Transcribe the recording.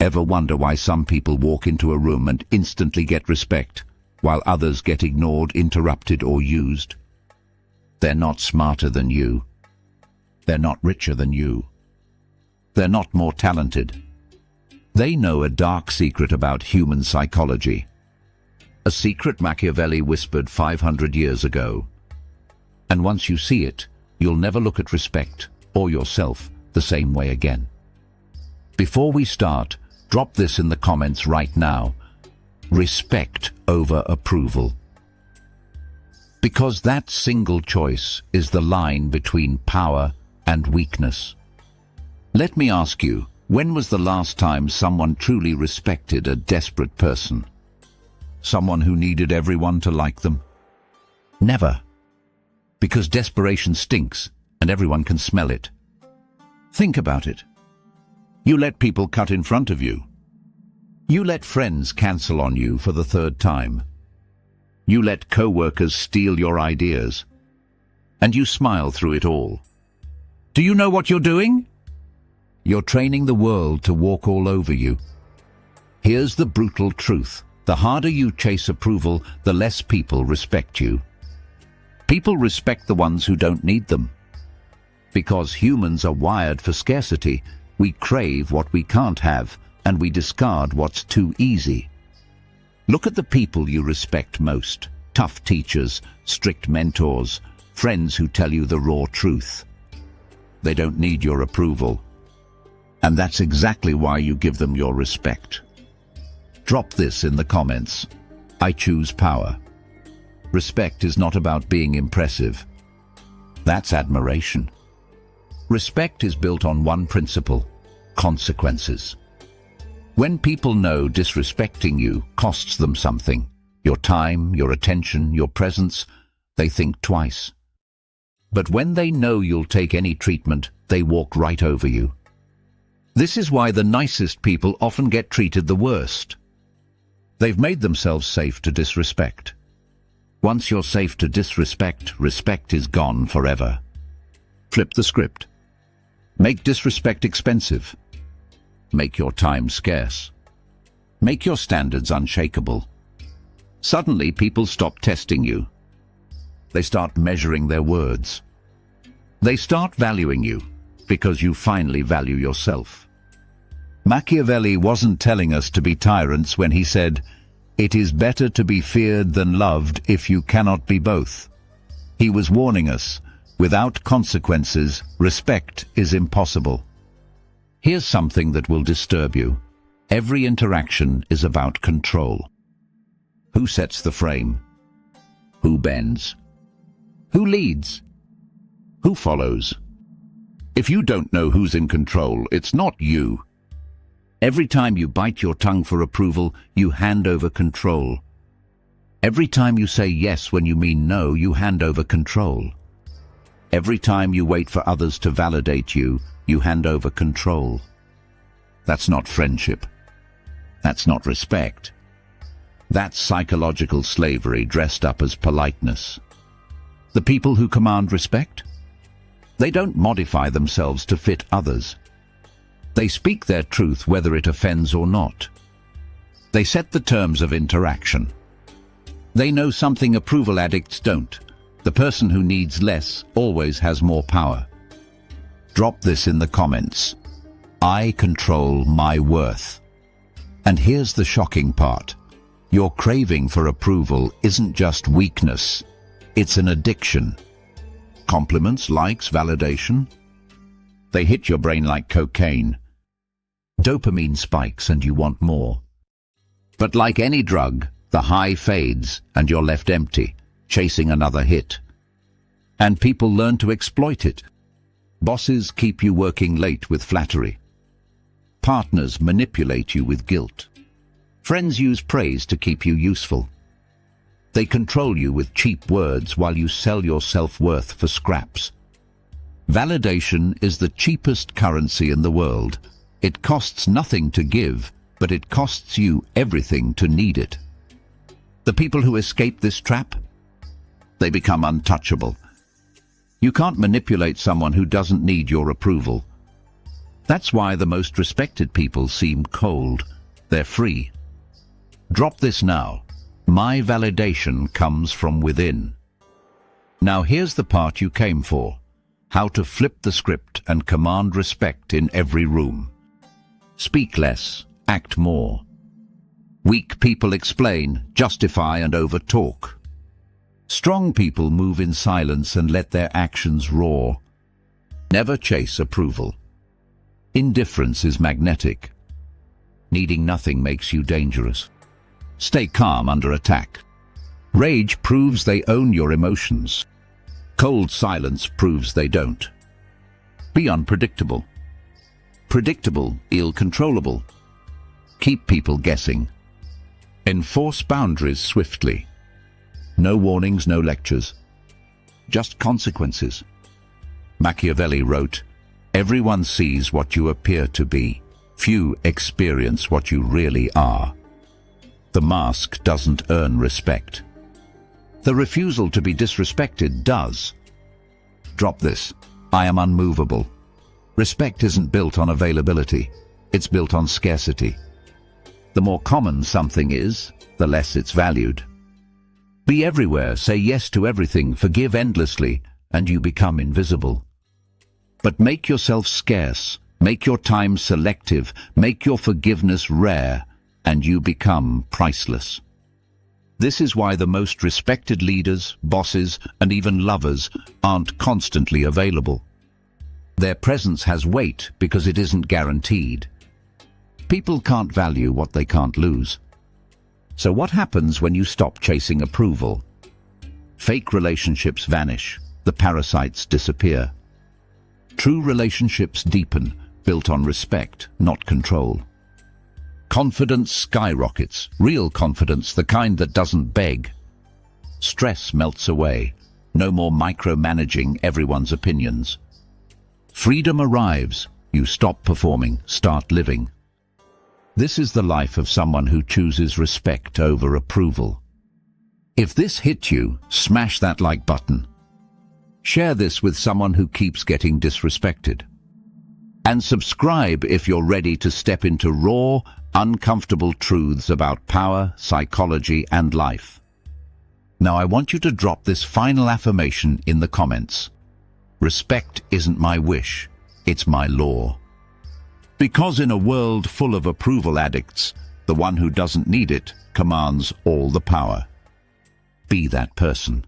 Ever wonder why some people walk into a room and instantly get respect, while others get ignored, interrupted, or used? They're not smarter than you. They're not richer than you. They're not more talented. They know a dark secret about human psychology. A secret Machiavelli whispered 500 years ago. And once you see it, you'll never look at respect or yourself the same way again. Before we start, drop this in the comments right now. Respect over approval. Because that single choice is the line between power and weakness. Let me ask you, when was the last time someone truly respected a desperate person? Someone who needed everyone to like them? Never. Because desperation stinks, and everyone can smell it. Think about it. You let people cut in front of you. You let friends cancel on you for the third time. You let co-workers steal your ideas. And you smile through it all. Do you know what you're doing? You're training the world to walk all over you. Here's the brutal truth. The harder you chase approval, the less people respect you. People respect the ones who don't need them. Because humans are wired for scarcity, we crave what we can't have, and we discard what's too easy. Look at the people you respect most. Tough teachers, strict mentors, friends who tell you the raw truth. They don't need your approval. And that's exactly why you give them your respect. Drop this in the comments. I choose power. Respect is not about being impressive. That's admiration. Respect is built on one principle: consequences. When people know disrespecting you costs them something, your time, your attention, your presence, they think twice. But when they know you'll take any treatment, they walk right over you. This is why the nicest people often get treated the worst. They've made themselves safe to disrespect. Once you're safe to disrespect, respect is gone forever. Flip the script. Make disrespect expensive. Make your time scarce. Make your standards unshakable. Suddenly, people stop testing you. They start measuring their words. They start valuing you because you finally value yourself. Machiavelli wasn't telling us to be tyrants when he said, "It is better to be feared than loved if you cannot be both." He was warning us, without consequences, respect is impossible. Here's something that will disturb you. Every interaction is about control. Who sets the frame? Who bends? Who leads? Who follows? If you don't know who's in control, it's not you. Every time you bite your tongue for approval, you hand over control. Every time you say yes when you mean no, you hand over control. Every time you wait for others to validate you, you hand over control. That's not friendship. That's not respect. That's psychological slavery dressed up as politeness. The people who command respect? They don't modify themselves to fit others. They speak their truth whether it offends or not. They set the terms of interaction. They know something approval addicts don't. The person who needs less always has more power. Drop this in the comments. I control my worth. And here's the shocking part. Your craving for approval isn't just weakness. It's an addiction. Compliments, likes, validation. They hit your brain like cocaine. Dopamine spikes and you want more. But like any drug, the high fades and you're left empty, chasing another hit. And people learn to exploit it. Bosses keep you working late with flattery. Partners manipulate you with guilt. Friends use praise to keep you useful. They control you with cheap words while you sell your self-worth for scraps. Validation is the cheapest currency in the world. It costs nothing to give, but it costs you everything to need it. The people who escape this trap, they become untouchable. You can't manipulate someone who doesn't need your approval. That's why the most respected people seem cold. They're free. Drop this now. My validation comes from within. Now here's the part you came for. How to flip the script and command respect in every room. Speak less, act more. Weak people explain, justify and overtalk. Strong people move in silence and let their actions roar. Never chase approval. Indifference is magnetic. Needing nothing makes you dangerous. Stay calm under attack. Rage proves they own your emotions. Cold silence proves they don't. Be unpredictable. Predictable, ill-controllable. Keep people guessing. Enforce boundaries swiftly. No warnings, no lectures. Just consequences. Machiavelli wrote, "Everyone sees what you appear to be. Few experience what you really are." The mask doesn't earn respect. The refusal to be disrespected does. Drop this. I am unmovable. Respect isn't built on availability. It's built on scarcity. The more common something is, the less it's valued. Be everywhere, say yes to everything, forgive endlessly, and you become invisible. But make yourself scarce, make your time selective, make your forgiveness rare, and you become priceless. This is why the most respected leaders, bosses, and even lovers aren't constantly available. Their presence has weight because it isn't guaranteed. People can't value what they can't lose. So what happens when you stop chasing approval? Fake relationships vanish, the parasites disappear. True relationships deepen, built on respect, not control. Confidence skyrockets, real confidence, the kind that doesn't beg. Stress melts away, no more micromanaging everyone's opinions. Freedom arrives, you stop performing, start living. This is the life of someone who chooses respect over approval. If this hit you, smash that like button. Share this with someone who keeps getting disrespected. And subscribe if you're ready to step into raw, uncomfortable truths about power, psychology, and life. Now I want you to drop this final affirmation in the comments. Respect isn't my wish, it's my law. Because in a world full of approval addicts, the one who doesn't need it commands all the power. Be that person.